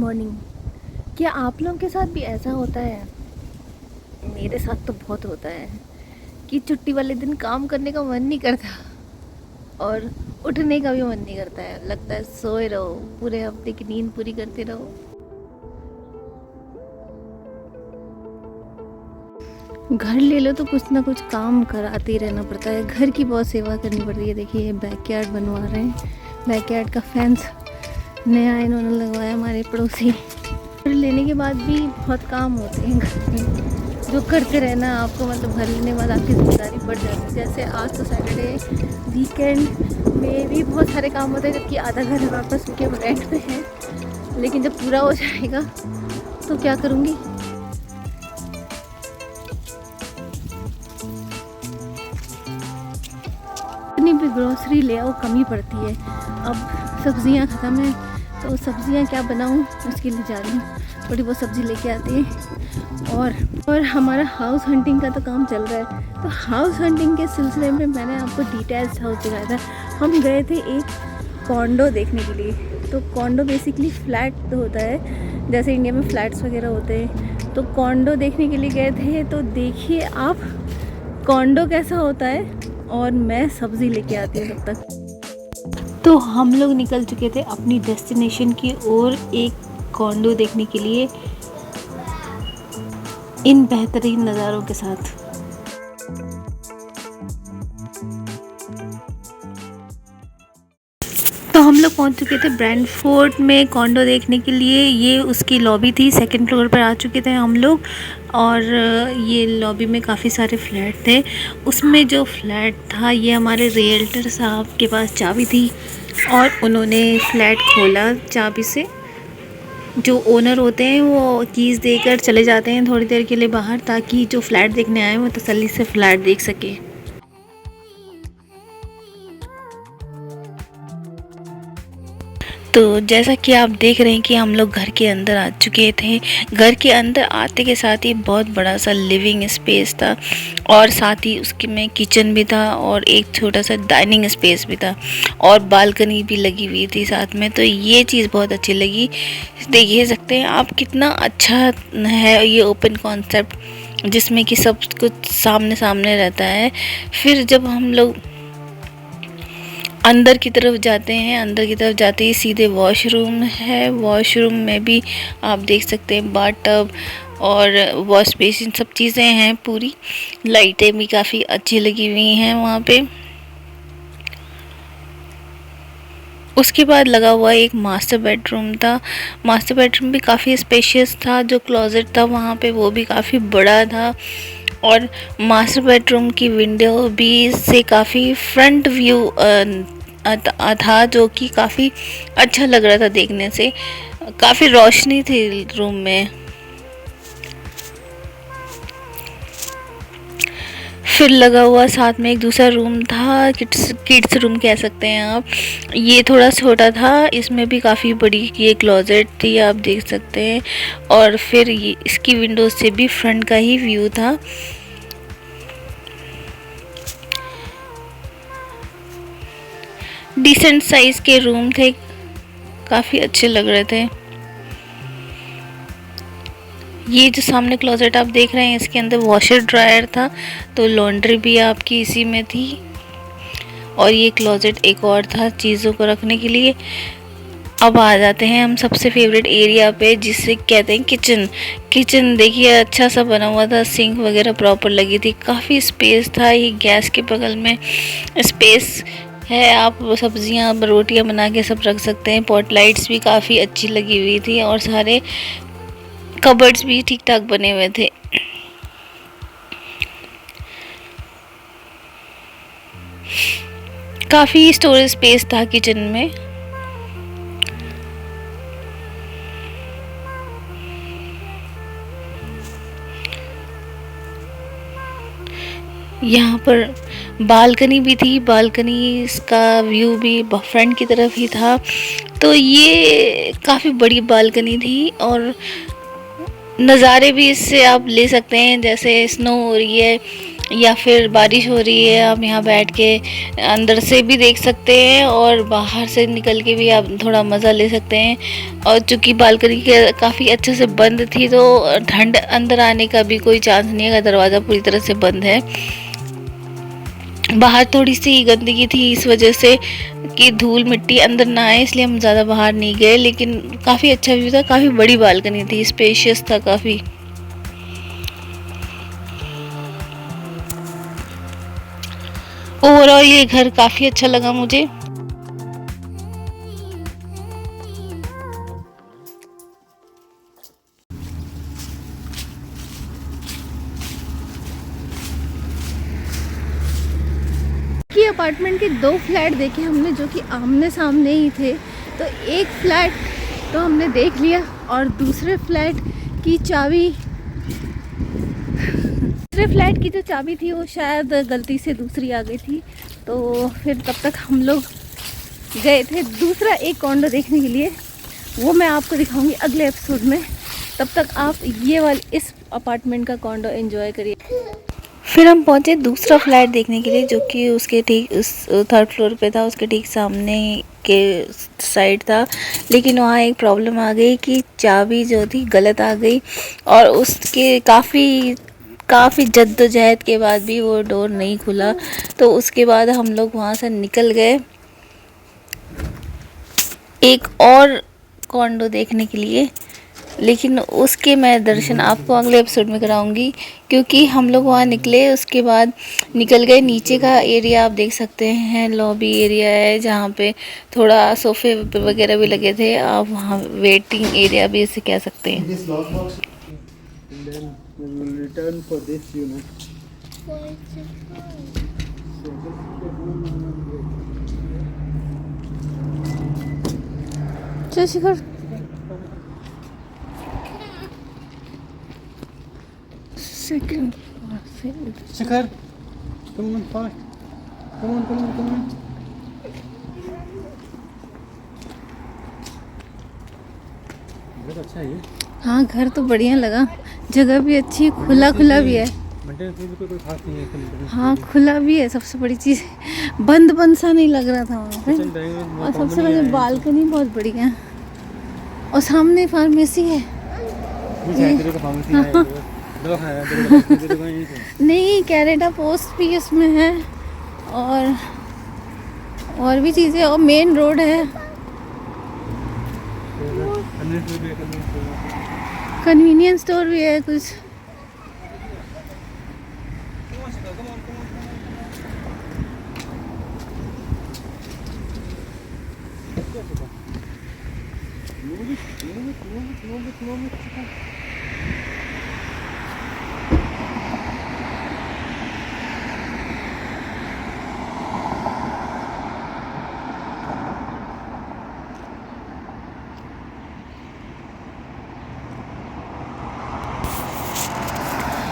Morning. क्या आप लोगों के साथ भी ऐसा होता है? मेरे साथ तो बहुत होता है कि छुट्टी वाले दिन काम करने का मन नहीं करता और उठने का भी मन नहीं करता है। लगता है सोए रहो, पूरे हफ्ते की नींद पूरी करते रहो। घर ले लो तो कुछ ना कुछ काम कराते ही रहना पड़ता है। घर की बहुत सेवा करनी पड़ती है। देखिए ये बैकयार्ड बनवा रहे हैं। बैकयार्ड का फेंस नया इन्होंने लगवाया हमारे पड़ोसी। घर लेने के बाद भी बहुत काम होते हैं घर में, जो करते रहना आपको, मतलब घर लेने के बाद आपकी जिम्मेदारी बढ़ जाती है। जैसे आज तो सैटरडे वीकेंड में भी बहुत सारे काम होते हैं, जबकि आधा घर हमारे पास क्योंकि हम रेंट पे हैं। लेकिन जब पूरा हो जाएगा तो क्या करूँगी? इतनी भी ग्रोसरी ले आओ कमी पड़ती है। अब सब्जियां ख़त्म हैं तो सब्जियां क्या बनाऊं, उसके लिए जा रही हूँ। थोड़ी बहुत सब्ज़ी लेके आते हैं। और हमारा हाउस हंटिंग का तो काम चल रहा है। तो हाउस हंटिंग के सिलसिले में मैंने आपको डिटेल्स हाउस दिखाया था। हम गए थे एक कॉन्डो देखने के लिए। तो कॉन्डो बेसिकली फ्लैट होता है, जैसे इंडिया में फ्लैट्स वगैरह होते हैं। तो कॉन्डो देखने के लिए गए थे। तो देखिए आप कॉन्डो कैसा होता है, और मैं सब्ज़ी लेके आती हूँ तब तक। तो हम लोग निकल चुके थे अपनी डेस्टिनेशन की ओर, एक कॉन्डो देखने के लिए इन बेहतरीन नज़ारों के साथ। तो हम लोग पहुंच चुके थे ब्रैंडफोर्ड में कॉन्डो देखने के लिए। ये उसकी लॉबी थी, सेकंड फ्लोर पर आ चुके थे हम लोग। और ये लॉबी में काफ़ी सारे फ्लैट थे। उसमें जो फ्लैट था, ये हमारे रियल्टर साहब के पास चाबी थी और उन्होंने फ्लैट खोला चाबी से। जो ओनर होते हैं वो कीज़ देकर चले जाते हैं थोड़ी देर के लिए बाहर, ताकि जो फ्लैट देखने आए वो तसल्ली से फ्लैट देख सके। तो जैसा कि आप देख रहे हैं कि हम लोग घर के अंदर आ चुके थे। घर के अंदर आते के साथ ही बहुत बड़ा सा लिविंग स्पेस था, और साथ ही उसके में किचन भी था और एक छोटा सा डाइनिंग स्पेस भी था, और बालकनी भी लगी हुई थी साथ में। तो ये चीज़ बहुत अच्छी लगी। देख सकते हैं आप कितना अच्छा है ये ओपन कॉन्सेप्ट, जिसमें कि सब कुछ सामने सामने रहता है। फिर जब हम लोग अंदर की तरफ जाते हैं, अंदर की तरफ जाते ही सीधे वॉशरूम है। वॉशरूम में भी आप देख सकते हैं बाथटब और वॉश बेसिन सब चीज़ें हैं पूरी। लाइटें भी काफ़ी अच्छी लगी हुई हैं वहाँ पे। उसके बाद लगा हुआ एक मास्टर बेडरूम था। मास्टर बेडरूम भी काफ़ी स्पेशियस था। जो क्लोजेट था वहाँ पे वो भी काफ़ी बड़ा था, और मास्टर बेडरूम की विंडो भी से काफ़ी फ्रंट व्यू था, जो कि काफ़ी अच्छा लग रहा था देखने से। काफ़ी रोशनी थी रूम में। फिर लगा हुआ साथ में एक दूसरा रूम था, किड्स रूम कह सकते हैं आप। ये थोड़ा छोटा था, इसमें भी काफ़ी बड़ी ये क्लोजेट थी, आप देख सकते हैं। और फिर ये इसकी विंडो से भी फ्रंट का ही व्यू था। डिसेंट साइज़ के रूम थे, काफ़ी अच्छे लग रहे थे। ये जो सामने क्लोजेट आप देख रहे हैं, इसके अंदर वॉशर ड्रायर था, तो लॉन्ड्री भी आपकी इसी में थी। और ये क्लोजेट एक और था चीज़ों को रखने के लिए। अब आ जाते हैं हम सबसे फेवरेट एरिया पे, जिसे कहते हैं किचन। किचन देखिए अच्छा सा बना हुआ था, सिंक वगैरह प्रॉपर लगी थी, काफ़ी स्पेस था। ये गैस के बगल में स्पेस है, आप सब्जियां रोटियां बना के सब रख सकते हैं। पॉट लाइट्स भी काफ़ी अच्छी लगी हुई थी, और सारे कबर्ड्स भी ठीक ठाक बने हुए थे। काफ़ी स्टोरेज स्पेस था किचन में। यहाँ पर बालकनी भी थी, बालकनी का व्यू भी फ्रंट की तरफ ही था। तो ये काफ़ी बड़ी बालकनी थी, और नज़ारे भी इससे आप ले सकते हैं, जैसे स्नो हो रही है या फिर बारिश हो रही है, आप यहाँ बैठ के अंदर से भी देख सकते हैं और बाहर से निकल के भी आप थोड़ा मज़ा ले सकते हैं। और चूँकि बालकनी के काफ़ी अच्छे से बंद थी तो ठंड अंदर आने का भी कोई चांस नहीं है, दरवाज़ा पूरी तरह से बंद है। बाहर थोड़ी सी गंदगी थी इस वजह से कि धूल मिट्टी अंदर ना आए, इसलिए हम ज़्यादा बाहर नहीं गए, लेकिन काफ़ी अच्छा व्यू था। काफ़ी बड़ी बालकनी थी, स्पेशियस था काफ़ी। ओवरऑल ये घर काफ़ी अच्छा लगा मुझे। कि अपार्टमेंट के 2 फ्लैट देखे हमने जो कि आमने सामने ही थे, तो एक फ्लैट तो हमने देख लिया और दूसरे फ्लैट की जो चाबी थी वो शायद गलती से दूसरी आ गई थी, तो फिर तब तक हम लोग गए थे दूसरा एक कॉन्डो देखने के लिए। वो मैं आपको दिखाऊंगी अगले एपिसोड में। तब तक आप ये वाले इस अपार्टमेंट का कॉन्डो एंजॉय करिए। फिर हम पहुंचे दूसरा फ्लैट देखने के लिए जो कि उसके ठीक उस 3rd फ्लोर पे था, उसके ठीक सामने के साइड था। लेकिन वहाँ एक प्रॉब्लम आ गई कि चाबी जो थी गलत आ गई और उसके काफ़ी जद्दोजहद के बाद भी वो डोर नहीं खुला। तो उसके बाद हम लोग वहाँ से निकल गए एक और कॉन्डो देखने के लिए, लेकिन उसके मैं दर्शन आपको अगले एपिसोड में कराऊंगी, क्योंकि हम लोग वहाँ निकले। उसके बाद निकल गए नीचे का एरिया, आप देख सकते हैं लॉबी एरिया है जहाँ पे थोड़ा सोफे वगैरह भी लगे थे, आप वहाँ वेटिंग एरिया भी इसे कह सकते हैं। चल शिखर, Shikhar, come on fast. Come on. बहुत अच्छा है ये। हाँ घर तो बढ़िया लगा, जगह भी अच्छी, खुला भी है। कोई खास नहीं है। हाँ खुला भी है, सबसे बड़ी चीज़ बंद सा नहीं लग रहा था वहाँ पे। और सबसे बड़ी बालकनी बहुत बढ़िया है और सामने फार्मेसी है। नहीं, कैनेडा पोस्ट भी इसमें है और भी चीज़ें, और मेन रोड है, कन्वीनियंस स्टोर भी है कुछ।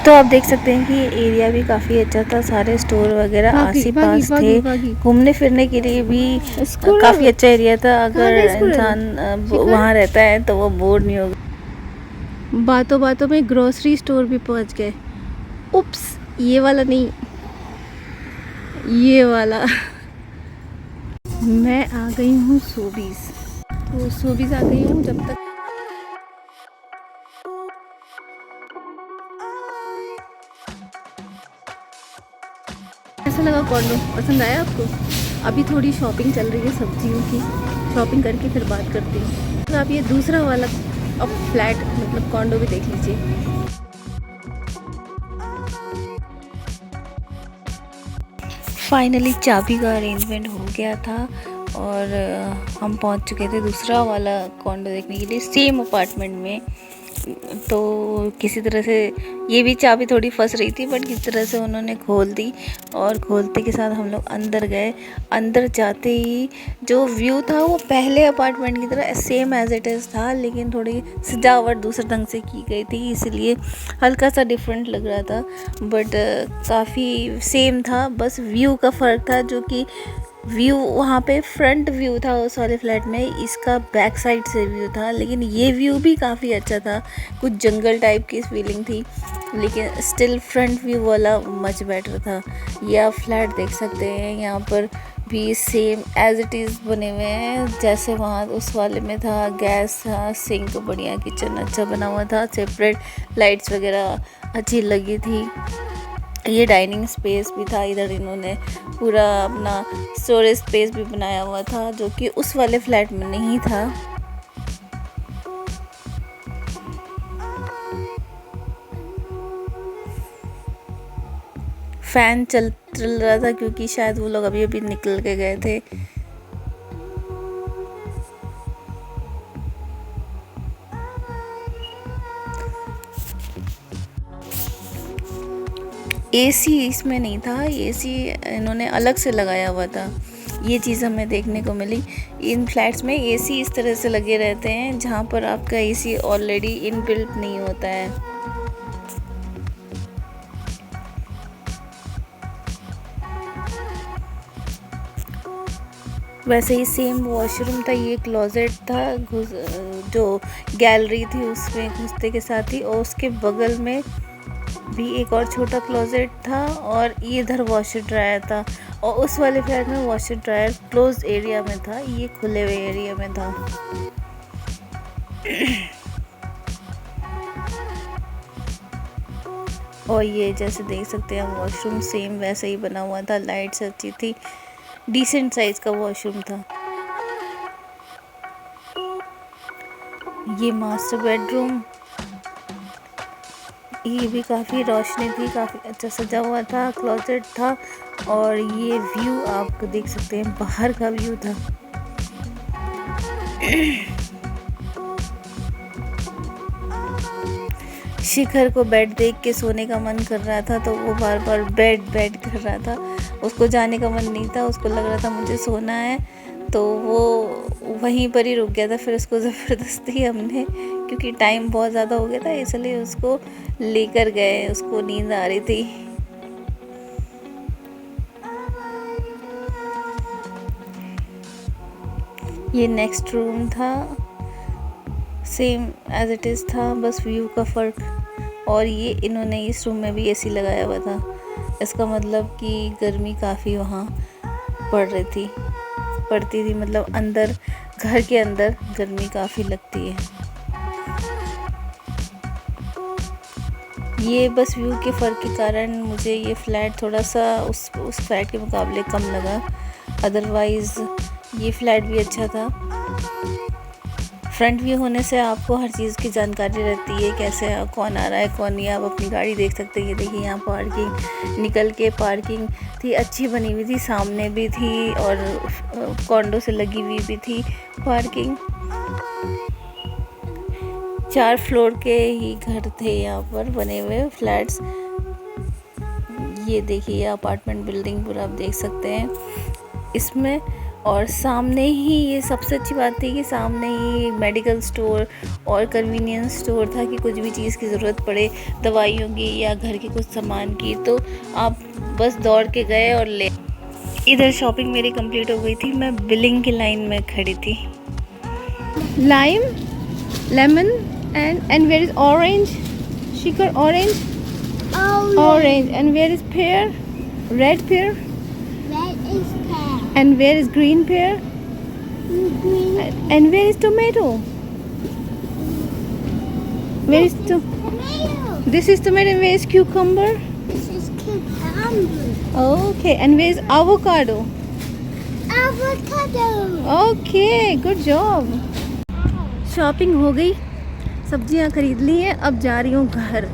तो आप देख सकते हैं कि ये एरिया भी काफ़ी अच्छा था, सारे स्टोर वगैरह आस पास थे। घूमने फिरने के लिए भी काफ़ी अच्छा एरिया था। अगर इंसान वहाँ रहता है तो वो बोर नहीं होगा। बातों बातों में ग्रोसरी स्टोर भी पहुँच गए। उप्स, ये वाला नहीं, ये वाला। मैं आ गई हूँ सोबीज, तो सोबीज आ गई हूँ। जब तक कैसा लगा कॉन्डो, पसंद आया आपको? अभी थोड़ी शॉपिंग चल रही है सब्जियों की, शॉपिंग करके फिर बात करती हूँ। तो आप ये दूसरा वाला अब फ्लैट मतलब कॉन्डो भी देख लीजिए। फाइनली चाबी का अरेंजमेंट हो गया था और हम पहुंच चुके थे दूसरा वाला कॉन्डो देखने के लिए, सेम अपार्टमेंट में। तो किसी तरह से ये भी चाबी थोड़ी फंस रही थी, बट किसी तरह से उन्होंने खोल दी और खोलते के साथ हम लोग अंदर गए। अंदर जाते ही जो व्यू था वो पहले अपार्टमेंट की तरह सेम एज इट इज़ था, लेकिन थोड़ी सजावट दूसरे ढंग से की गई थी, इसलिए हल्का सा डिफरेंट लग रहा था, बट काफ़ी सेम था। बस व्यू का फ़र्क था, जो कि व्यू वहाँ पे फ्रंट व्यू था उस वाले फ्लैट में, इसका बैक साइड से व्यू था, लेकिन ये व्यू भी काफ़ी अच्छा था, कुछ जंगल टाइप की फीलिंग थी, लेकिन स्टिल फ्रंट व्यू वाला मच बेटर था। ये आप फ्लैट देख सकते हैं, यहाँ पर भी सेम एज इट इज़ बने हुए हैं जैसे वहाँ उस वाले में था। गैस था, सिंक बढ़िया, किचन अच्छा बना हुआ था, सेपरेट लाइट्स वगैरह अच्छी लगी थी। ये डाइनिंग स्पेस भी था, इधर इन्होंने पूरा अपना स्टोरेज स्पेस भी बनाया हुआ था जो कि उस वाले फ्लैट में नहीं था। फैन चल रहा था क्योंकि शायद वो लोग अभी अभी निकल के गए थे। एसी इसमें नहीं था, एसी इन्होंने अलग से लगाया हुआ था। ये चीज़ हमें देखने को मिली। इन फ्लैट्स में एसी इस तरह से लगे रहते हैं जहाँ पर आपका एसी ऑलरेडी इनबिल्ट नहीं होता है। वैसे ही सेम वॉशरूम था, ये क्लोजेट था, जो गैलरी थी उसमें घुसते के साथ ही, और उसके बगल में भी एक और छोटा क्लोजेट था, और ये इधर वॉशर ड्रायर था, और उस वाले फ्लैट में वॉशर ड्रायर क्लोज एरिया में था, ये खुले हुए एरिया में था। और ये जैसे देख सकते हैं वॉशरूम सेम वैसे ही बना हुआ था, लाइट्स अच्छी थी, डिसेंट साइज का वॉशरूम था। ये मास्टर बेडरूम, ये भी काफ़ी रोशनी थी, काफ़ी अच्छा सजा हुआ था, क्लोजेट था, और ये व्यू आप देख सकते हैं, बाहर का व्यू था। शिखर को बेड देख के सोने का मन कर रहा था, तो वो बार बार बेड बेड कर रहा था, उसको जाने का मन नहीं था, उसको लग रहा था मुझे सोना है, तो वो वहीं पर ही रुक गया था। फिर उसको ज़बरदस्ती हमने, क्योंकि टाइम बहुत ज़्यादा हो गया था, इसलिए उसको लेकर गए, उसको नींद आ रही थी। ये नेक्स्ट रूम था, सेम एज इट इज़ था, बस व्यू का फ़र्क। और ये इन्होंने इस रूम में भी एसी लगाया हुआ था, इसका मतलब कि गर्मी काफ़ी वहाँ पड़ती थी, मतलब अंदर घर के अंदर गर्मी काफ़ी लगती है। ये बस व्यू के फ़र्क के कारण मुझे ये फ्लैट थोड़ा सा उस फ्लैट के मुकाबले कम लगा, अदरवाइज़ ये फ्लैट भी अच्छा था। फ्रंट व्यू होने से आपको हर चीज़ की जानकारी रहती है, कैसे कौन आ रहा है कौन नहीं, आप अपनी गाड़ी देख सकते हैं। ये देखिए यहाँ पार्किंग, निकल के पार्किंग थी, अच्छी बनी हुई थी, सामने भी थी और कॉन्डो से लगी हुई भी थी पार्किंग। 4 फ्लोर के ही घर थे यहाँ पर बने हुए फ्लैट्स। ये देखिए अपार्टमेंट बिल्डिंग पूरा आप देख सकते हैं इसमें। और सामने ही, ये सबसे अच्छी बात थी कि सामने ही मेडिकल स्टोर और कन्वीनियंस स्टोर था कि कुछ भी चीज़ की ज़रूरत पड़े, दवाइयों की या घर के कुछ सामान की, तो आप बस दौड़ के गए और ले। इधर शॉपिंग मेरी कंप्लीट हो गई थी, मैं बिलिंग की लाइन में खड़ी थी। Lime, lemon and where is orange? Shikar, orange? Orange. And where is pear? Red pear? Red is pear. And where is green pear? Green And where is tomato? Where is tomato. this is tomato, and where is cucumber? This is cucumber. Okay, and where is avocado? Avocado. Okay, good job. Shopping हो गई, सब्जियां खरीद ली हैं, अब जा रही हूँ घर।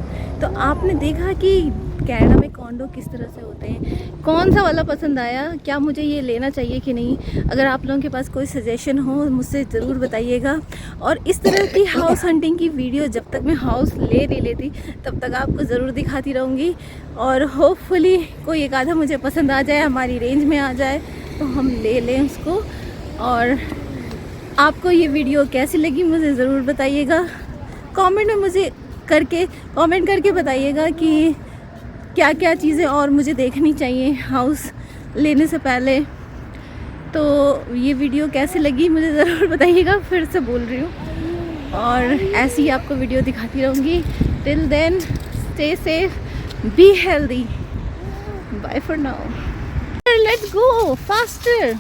तो आपने देखा कि कनाडा में कॉन्डो किस तरह से होते हैं, कौन सा वाला पसंद आया, क्या मुझे ये लेना चाहिए कि नहीं। अगर आप लोगों के पास कोई सजेशन हो मुझसे ज़रूर बताइएगा। और इस तरह की हाउस हंटिंग की वीडियो जब तक मैं हाउस ले नहीं लेती तब तक आपको ज़रूर दिखाती रहूँगी, और होपफुली कोई एक आधा मुझे पसंद आ जाए, हमारी रेंज में आ जाए, तो हम ले लें उसको। और आपको ये वीडियो कैसी लगी मुझे ज़रूर बताइएगा, कमेंट में मुझे कमेंट करके बताइएगा कि क्या क्या चीज़ें और मुझे देखनी चाहिए हाउस लेने से पहले। तो ये वीडियो कैसी लगी मुझे ज़रूर बताइएगा, फिर से बोल रही हूँ, और ऐसी ही आपको वीडियो दिखाती रहूँगी। Till then stay safe, be healthy, bye for now, let's go faster.